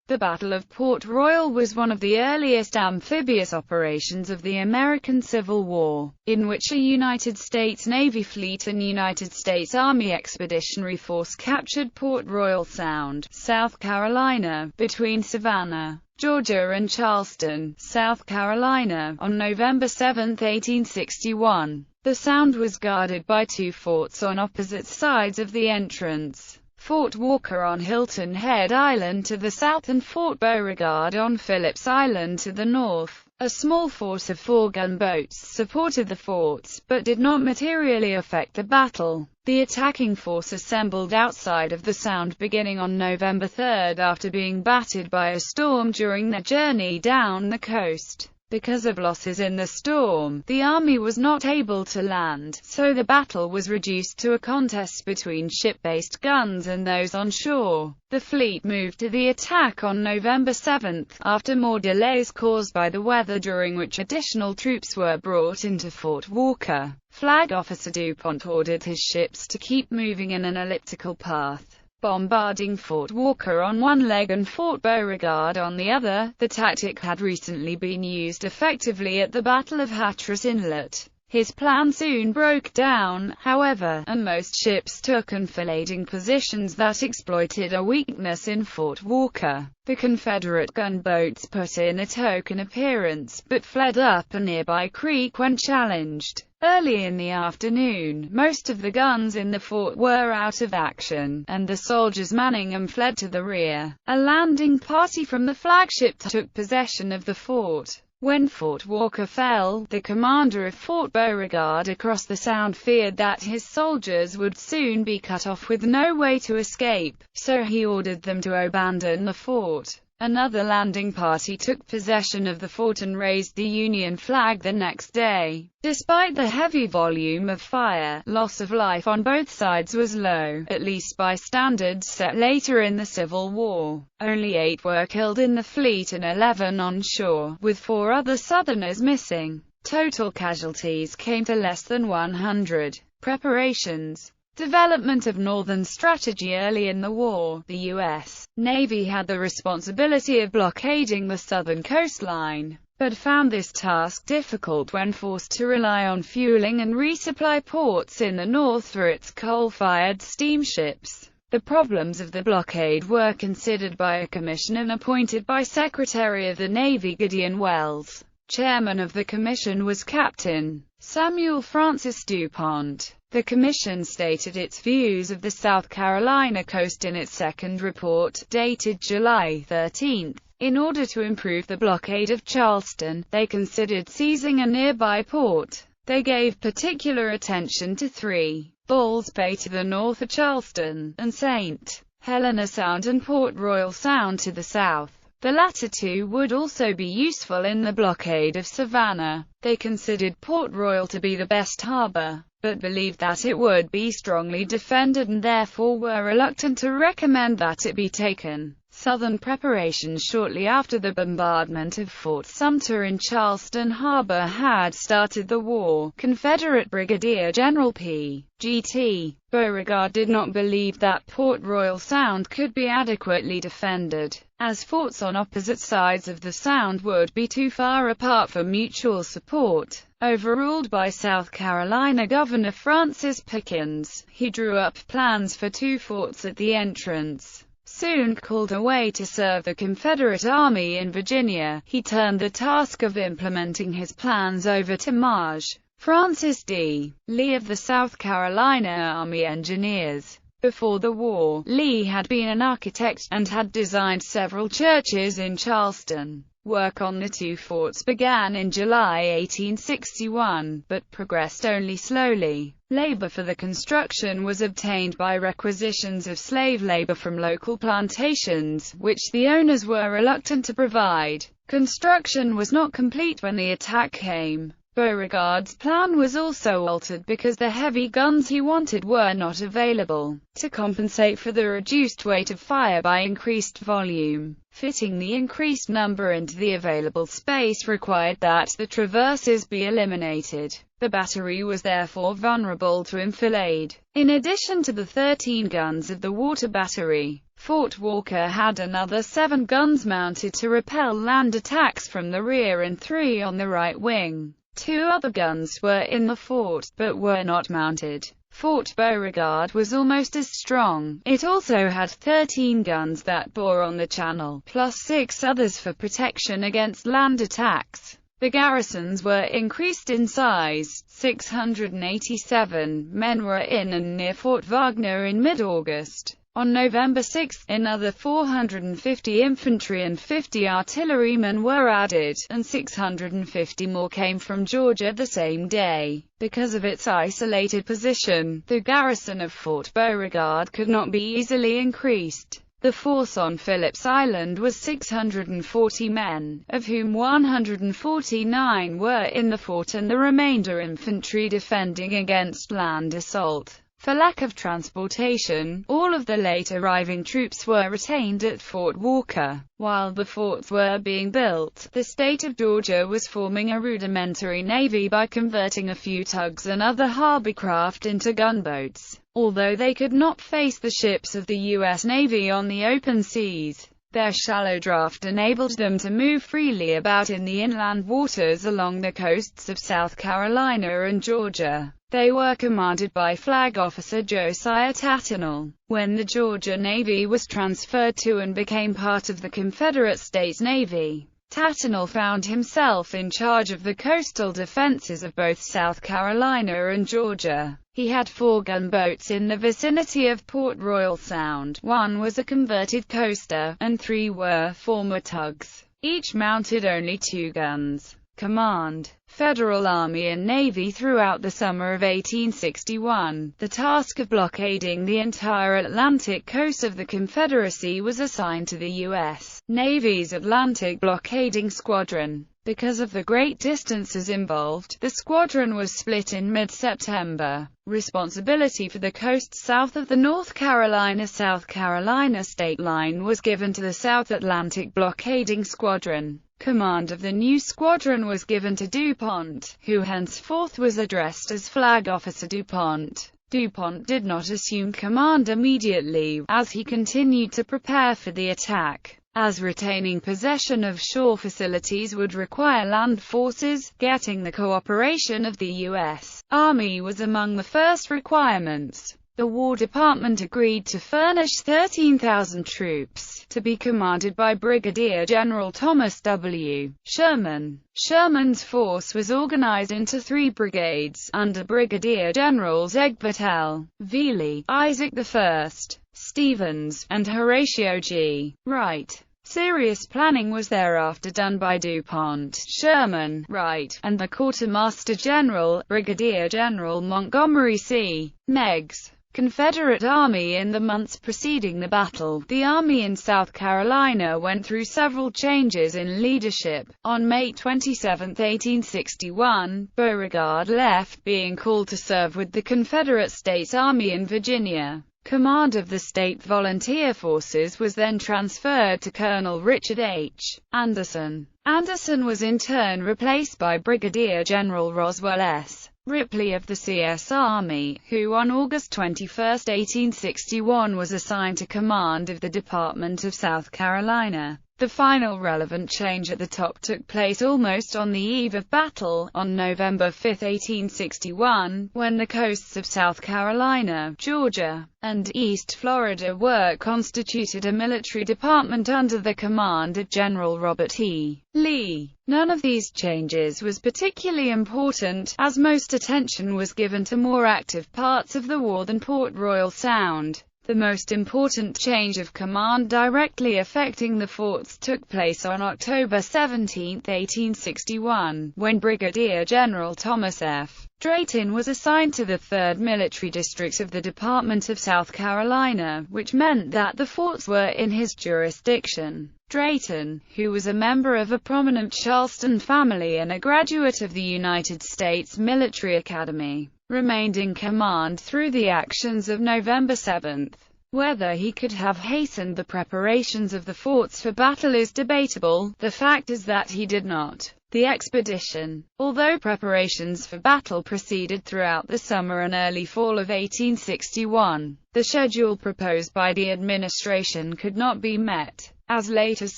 The Battle of Port Royal was one of the earliest amphibious operations of the American Civil War, in which a United States Navy fleet and United States Army Expeditionary Force captured Port Royal Sound, South Carolina, between Savannah, Georgia and Charleston, South Carolina, on November 7, 1861. The Sound was guarded by two forts on opposite sides of the entrance: Fort Walker on Hilton Head Island to the south and Fort Beauregard on Phillips Island to the north. A small force of 4 gunboats supported the forts, but did not materially affect the battle. The attacking force assembled outside of the Sound beginning on November 3 after being battered by a storm during their journey down the coast. Because of losses in the storm, the Army was not able to land, so the battle was reduced to a contest between ship-based guns and those on shore. The fleet moved to the attack on November 7, after more delays caused by the weather, during which additional troops were brought into Fort Walker. Flag Officer DuPont ordered his ships to keep moving in an elliptical path, bombarding Fort Walker on one leg and Fort Beauregard on the other. The tactic had recently been used effectively at the Battle of Hatteras Inlet. His plan soon broke down, however, and most ships took enfilading positions that exploited a weakness in Fort Walker. The Confederate gunboats put in a token appearance, but fled up a nearby creek when challenged. Early in the afternoon, most of the guns in the fort were out of action, and the soldiers manning them fled to the rear. A landing party from the flagship took possession of the fort. When Fort Walker fell, the commander of Fort Beauregard across the Sound feared that his soldiers would soon be cut off with no way to escape, so he ordered them to abandon the fort. Another landing party took possession of the fort and raised the Union flag the next day. Despite the heavy volume of fire, loss of life on both sides was low, at least by standards set later in the Civil War. Only 8 were killed in the fleet and 11 on shore, with 4 other Southerners missing. Total casualties came to less than 100. Preparations. Development of Northern strategy. Early in the war, the U.S. Navy had the responsibility of blockading the southern coastline, but found this task difficult when forced to rely on fueling and resupply ports in the north through its coal-fired steamships. The problems of the blockade were considered by a commission appointed by Secretary of the Navy Gideon Welles. Chairman of the commission was Captain Samuel Francis DuPont. The commission stated its views of the South Carolina coast in its second report, dated July 13. In order to improve the blockade of Charleston, they considered seizing a nearby port. They gave particular attention to 3: Ball's Bay to the north of Charleston, and St. Helena Sound and Port Royal Sound to the south. The latter 2 would also be useful in the blockade of Savannah. They considered Port Royal to be the best harbor, but believed that it would be strongly defended and therefore were reluctant to recommend that it be taken. Southern preparations. Shortly after the bombardment of Fort Sumter in Charleston Harbor had started the war, Confederate Brigadier General P.G.T. Beauregard did not believe that Port Royal Sound could be adequately defended, as forts on opposite sides of the Sound would be too far apart for mutual support. Overruled by South Carolina Governor Francis Pickens, he drew up plans for 2 forts at the entrance. Soon called away to serve the Confederate Army in Virginia, he turned the task of implementing his plans over to Maj. Francis D. Lee of the South Carolina Army Engineers. Before the war, Lee had been an architect, and had designed several churches in Charleston. Work on the 2 forts began in July 1861, but progressed only slowly. Labor for the construction was obtained by requisitions of slave labor from local plantations, which the owners were reluctant to provide. Construction was not complete when the attack came. Beauregard's plan was also altered because the heavy guns he wanted were not available. To compensate for the reduced weight of fire by increased volume, fitting the increased number into the available space required that the traverses be eliminated. The battery was therefore vulnerable to enfilade. In addition to the 13 guns of the water battery, Fort Walker had another 7 guns mounted to repel land attacks from the rear and 3 on the right wing. 2 other guns were in the fort, but were not mounted. Fort Beauregard was almost as strong. It also had 13 guns that bore on the channel, plus 6 others for protection against land attacks. The garrisons were increased in size. 687 men were in and near Fort Wagner in mid-August. On November 6, another 450 infantry and 50 artillerymen were added, and 650 more came from Georgia the same day. Because of its isolated position, the garrison of Fort Beauregard could not be easily increased. The force on Phillips Island was 640 men, of whom 149 were in the fort and the remainder infantry defending against land assault. For lack of transportation, all of the late arriving troops were retained at Fort Walker. While the forts were being built, the state of Georgia was forming a rudimentary navy by converting a few tugs and other harbor craft into gunboats. Although they could not face the ships of the U.S. Navy on the open seas, their shallow draft enabled them to move freely about in the inland waters along the coasts of South Carolina and Georgia. They were commanded by Flag Officer Josiah Tattnall. When the Georgia Navy was transferred to and became part of the Confederate States Navy, Tattnall found himself in charge of the coastal defenses of both South Carolina and Georgia. He had 4 gunboats in the vicinity of Port Royal Sound. 1 was a converted coaster, and 3 were former tugs, each mounted only 2 guns. Command: Federal Army and Navy. Throughout the summer of 1861, the task of blockading the entire Atlantic coast of the Confederacy was assigned to the U.S. Navy's Atlantic Blockading Squadron. Because of the great distances involved, the squadron was split in mid-September. Responsibility for the coast south of the North Carolina-South Carolina state line was given to the South Atlantic Blockading Squadron. Command of the new squadron was given to DuPont, who henceforth was addressed as Flag Officer DuPont. DuPont did not assume command immediately, as he continued to prepare for the attack. As retaining possession of shore facilities would require land forces, getting the cooperation of the U.S. Army was among the first requirements. The War Department agreed to furnish 13,000 troops, to be commanded by Brigadier General Thomas W. Sherman. Sherman's force was organized into 3 brigades, under Brigadier Generals Egbert L. Veely, Isaac I. Stevens, and Horatio G. Wright. Serious planning was thereafter done by DuPont, Sherman, Wright, and the Quartermaster General, Brigadier General Montgomery C. Meigs. Confederate Army. In the months preceding the battle, the Army in South Carolina went through several changes in leadership. On May 27, 1861, Beauregard left, being called to serve with the Confederate States Army in Virginia. Command of the state volunteer forces was then transferred to Colonel Richard H. Anderson. Anderson was in turn replaced by Brigadier General Roswell S. Ripley of the CS Army, who on August 21, 1861 was assigned to command of the Department of South Carolina. The final relevant change at the top took place almost on the eve of battle, on November 5, 1861, when the coasts of South Carolina, Georgia, and East Florida were constituted a military department under the command of General Robert E. Lee. None of these changes was particularly important, as most attention was given to more active parts of the war than Port Royal Sound. The most important change of command directly affecting the forts took place on October 17, 1861, when Brigadier General Thomas F. Drayton was assigned to the 3rd Military District of the Department of South Carolina, which meant that the forts were in his jurisdiction. Drayton, who was a member of a prominent Charleston family and a graduate of the United States Military Academy, remained in command through the actions of November 7. Whether he could have hastened the preparations of the forts for battle is debatable. The fact is that he did not. The expedition, although preparations for battle proceeded throughout the summer and early fall of 1861, the schedule proposed by the administration could not be met. As late as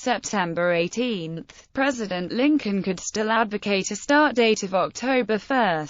September 18, President Lincoln could still advocate a start date of October 1.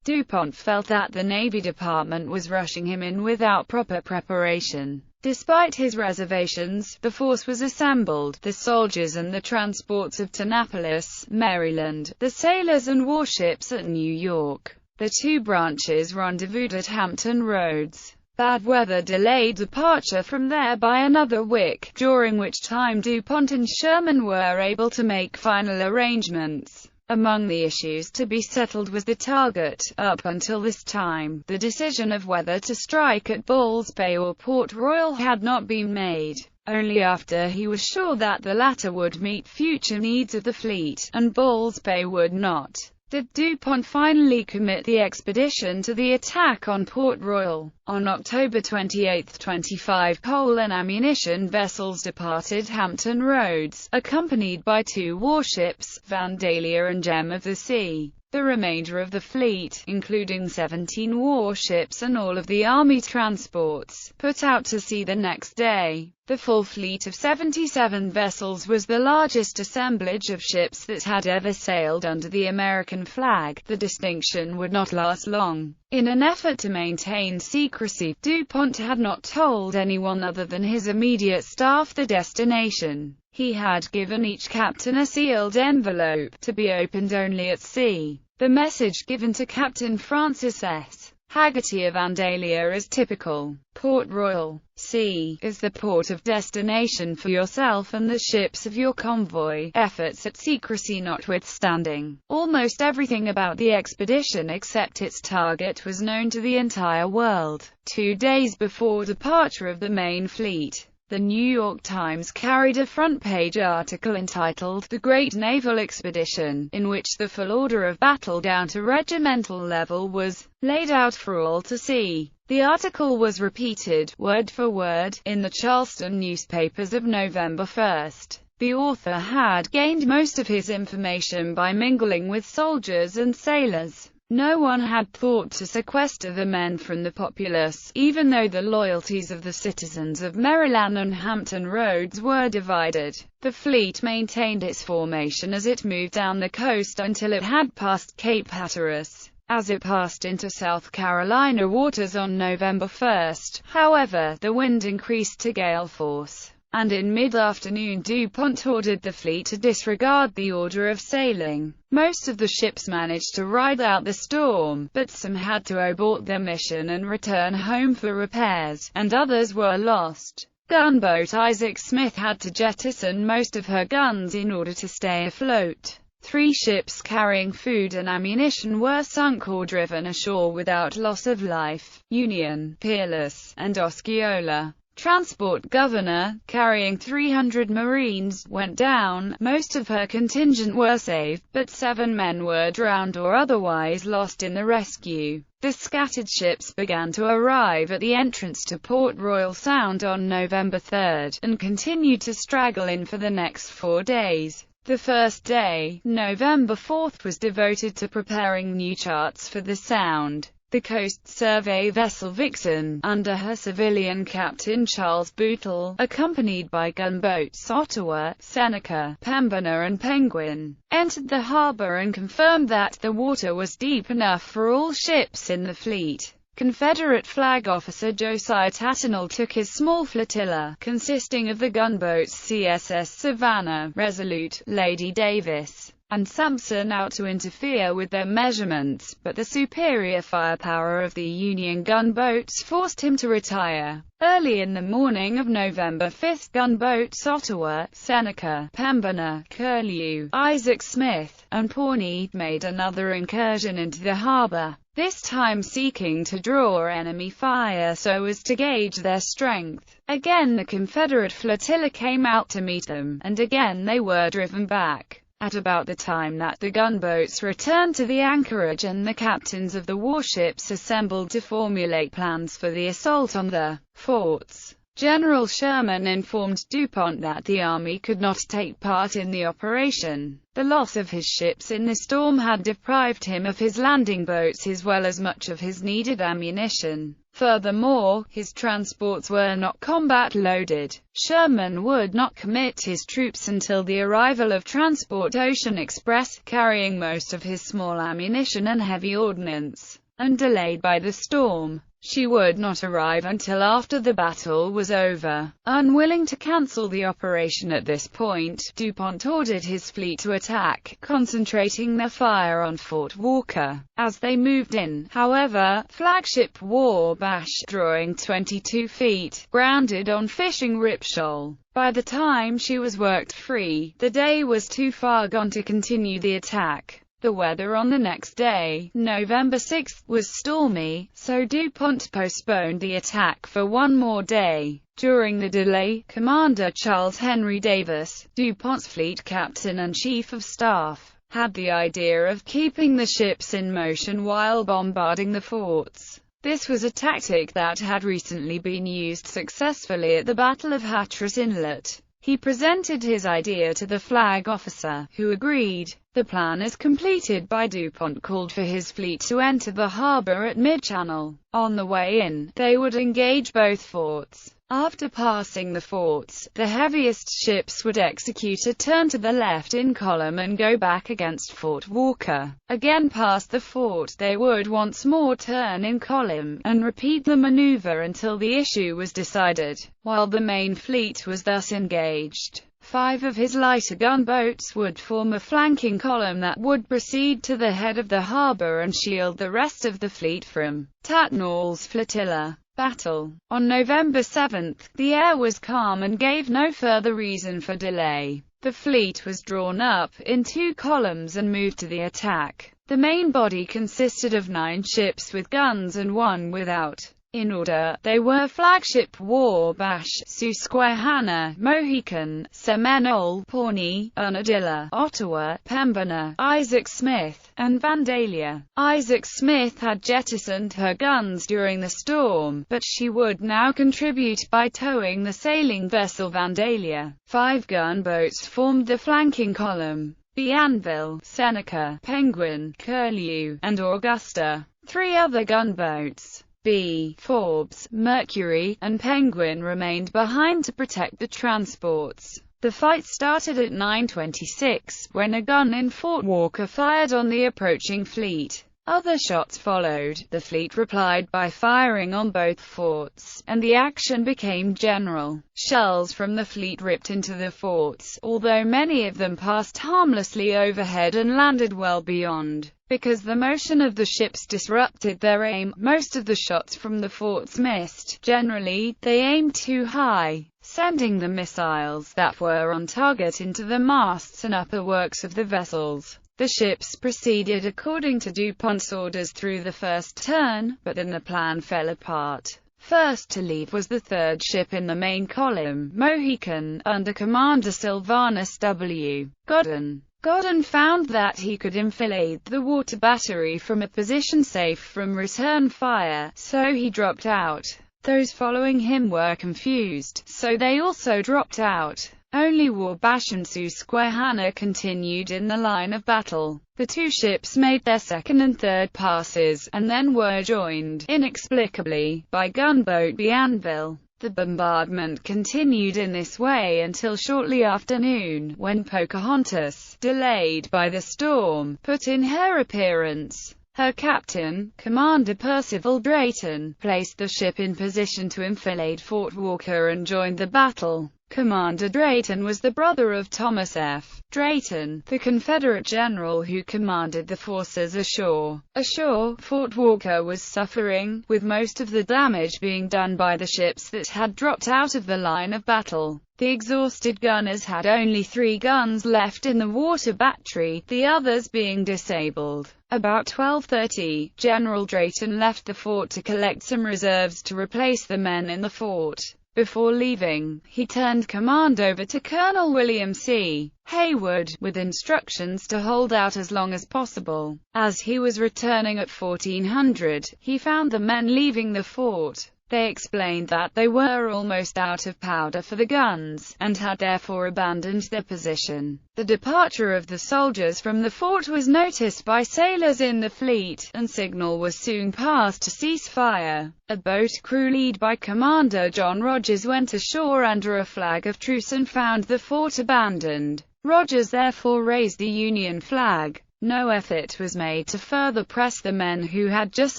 DuPont felt that the Navy Department was rushing him in without proper preparation. Despite his reservations, the force was assembled, the soldiers and the transports of Annapolis, Maryland, the sailors and warships at New York. The two branches rendezvoused at Hampton Roads. Bad weather delayed departure from there by another week, during which time DuPont and Sherman were able to make final arrangements. Among the issues to be settled was the target. Up until this time, the decision of whether to strike at Ball's Bay or Port Royal had not been made. Only after he was sure that the latter would meet future needs of the fleet, and Ball's Bay would not, did DuPont finally commit the expedition to the attack on Port Royal. On October 28, 25 coal and ammunition vessels departed Hampton Roads, accompanied by 2 warships, Vandalia and Gem of the Sea. The remainder of the fleet, including 17 warships and all of the Army transports, put out to sea the next day. The full fleet of 77 vessels was the largest assemblage of ships that had ever sailed under the American flag. The distinction would not last long. In an effort to maintain secrecy, DuPont had not told anyone other than his immediate staff the destination. He had given each captain a sealed envelope, to be opened only at sea. The message given to Captain Francis S. Haggerty of Vandalia is typical. Port Royal, C, is the port of destination for yourself and the ships of your convoy. Efforts at secrecy notwithstanding, almost everything about the expedition except its target was known to the entire world. 2 days before departure of the main fleet, the New York Times carried a front-page article entitled "The Great Naval Expedition," in which the full order of battle down to regimental level was laid out for all to see. The article was repeated, word for word, in the Charleston newspapers of November 1. The author had gained most of his information by mingling with soldiers and sailors. No one had thought to sequester the men from the populace, even though the loyalties of the citizens of Maryland and Hampton Roads were divided. The fleet maintained its formation as it moved down the coast until it had passed Cape Hatteras. As it passed into South Carolina waters on November 1, however, the wind increased to gale force, and in mid-afternoon DuPont ordered the fleet to disregard the order of sailing. Most of the ships managed to ride out the storm, but some had to abort their mission and return home for repairs, and others were lost. Gunboat Isaac Smith had to jettison most of her guns in order to stay afloat. 3 ships carrying food and ammunition were sunk or driven ashore without loss of life: Union, Peerless, and Osceola. Transport Governor, carrying 300 Marines, went down. Most of her contingent were saved, but 7 men were drowned or otherwise lost in the rescue. The scattered ships began to arrive at the entrance to Port Royal Sound on November 3, and continued to straggle in for the next 4 days. The first day, November 4, was devoted to preparing new charts for the Sound. The Coast Survey vessel Vixen, under her civilian captain Charles Bootle, accompanied by gunboats Ottawa, Seneca, Pembina and Penguin, entered the harbor and confirmed that the water was deep enough for all ships in the fleet. Confederate flag officer Josiah Tattnall took his small flotilla, consisting of the gunboats CSS Savannah, Resolute, Lady Davis, and Sampson out to interfere with their measurements, but the superior firepower of the Union gunboats forced him to retire. Early in the morning of November 5, gunboats Ottawa, Seneca, Pembina, Curlew, Isaac Smith, and Pawnee made another incursion into the harbor, this time seeking to draw enemy fire so as to gauge their strength. Again the Confederate flotilla came out to meet them, and again they were driven back. At about the time that the gunboats returned to the anchorage and the captains of the warships assembled to formulate plans for the assault on the forts, General Sherman informed DuPont that the Army could not take part in the operation. The loss of his ships in the storm had deprived him of his landing boats as well as much of his needed ammunition. Furthermore, his transports were not combat-loaded. Sherman would not commit his troops until the arrival of Transport Ocean Express, carrying most of his small ammunition and heavy ordnance, and delayed by the storm. She would not arrive until after the battle was over. Unwilling to cancel the operation at this point, DuPont ordered his fleet to attack, concentrating their fire on Fort Walker. As they moved in, however, flagship Wabash, drawing 22 feet, grounded on Fishing Rip Shoal. By the time she was worked free, the day was too far gone to continue the attack. The weather on the next day, November 6, was stormy, so DuPont postponed the attack for one more day. During the delay, Commander Charles Henry Davis, DuPont's fleet captain and chief of staff, had the idea of keeping the ships in motion while bombarding the forts. This was a tactic that had recently been used successfully at the Battle of Hatteras Inlet. He presented his idea to the flag officer, who agreed. The plan as completed by DuPont called for his fleet to enter the harbor at mid-channel. On the way in, they would engage both forts. After passing the forts, the heaviest ships would execute a turn to the left in column and go back against Fort Walker. Again past the fort, they would once more turn in column, and repeat the maneuver until the issue was decided. While the main fleet was thus engaged, 5 of his lighter gunboats would form a flanking column that would proceed to the head of the harbor and shield the rest of the fleet from Tatnall's flotilla. Battle. On November 7, the air was calm and gave no further reason for delay. The fleet was drawn up in 2 columns and moved to the attack. The main body consisted of 9 ships with guns and 1 without. In order, they were flagship Wabash, Susquehanna, Mohican, Seminole, Pawnee, Unadilla, Ottawa, Pembina, Isaac Smith, and Vandalia. Isaac Smith had jettisoned her guns during the storm, but she would now contribute by towing the sailing vessel Vandalia. 5 gunboats formed the flanking column: Bienville, Seneca, Penguin, Curlew, and Augusta. 3 other gunboats, B. Forbes, Mercury, and Penguin, remained behind to protect the transports. The fight started at 9:26, when a gun in Fort Walker fired on the approaching fleet. Other shots followed. The fleet replied by firing on both forts, and the action became general. Shells from the fleet ripped into the forts, although many of them passed harmlessly overhead and landed well beyond. Because the motion of the ships disrupted their aim, most of the shots from the forts missed. Generally, they aimed too high, sending the missiles that were on target into the masts and upper works of the vessels. The ships proceeded according to DuPont's orders through the first turn, but then the plan fell apart. First to leave was the 3rd ship in the main column, Mohican, under Commander Sylvanus W. Godden. Godden found that he could enfilade the water battery from a position safe from return fire, so he dropped out. Those following him were confused, so they also dropped out. Only Wabash and Susquehanna continued in the line of battle. The 2 ships made their 2nd and 3rd passes, and then were joined, inexplicably, by gunboat Bienville. The bombardment continued in this way until shortly after noon, when Pocahontas, delayed by the storm, put in her appearance. Her captain, Commander Percival Drayton, placed the ship in position to enfilade Fort Walker and joined the battle. Commander Drayton was the brother of Thomas F. Drayton, the Confederate general who commanded the forces ashore. Ashore, Fort Walker was suffering, with most of the damage being done by the ships that had dropped out of the line of battle. The exhausted gunners had only 3 guns left in the water battery, the others being disabled. About 12:30, General Drayton left the fort to collect some reserves to replace the men in the fort. Before leaving, he turned command over to Colonel William C. Haywood, with instructions to hold out as long as possible. As he was returning at 1400, he found the men leaving the fort. They explained that they were almost out of powder for the guns, and had therefore abandoned their position. The departure of the soldiers from the fort was noticed by sailors in the fleet, and signal was soon passed to cease fire. A boat crew led by Commander John Rogers went ashore under a flag of truce and found the fort abandoned. Rogers therefore raised the Union flag. No effort was made to further press the men who had just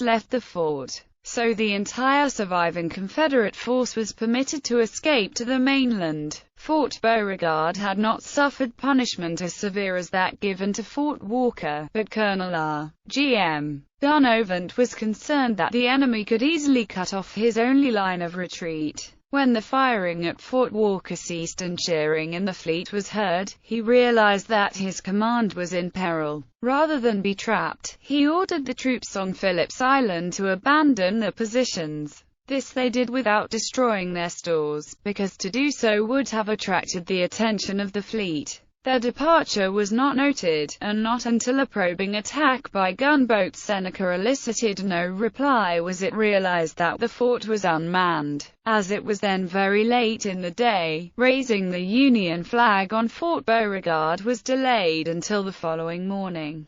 left the fort, so the entire surviving Confederate force was permitted to escape to the mainland. Fort Beauregard had not suffered punishment as severe as that given to Fort Walker, but Colonel R. G. M. Gunnovant was concerned that the enemy could easily cut off his only line of retreat. When the firing at Fort Walker ceased and cheering in the fleet was heard, he realized that his command was in peril. Rather than be trapped, he ordered the troops on Phillips Island to abandon their positions. This they did without destroying their stores, because to do so would have attracted the attention of the fleet. Their departure was not noted, and not until a probing attack by gunboats Seneca elicited no reply was it realized that the fort was unmanned. As it was then very late in the day, raising the Union flag on Fort Beauregard was delayed until the following morning.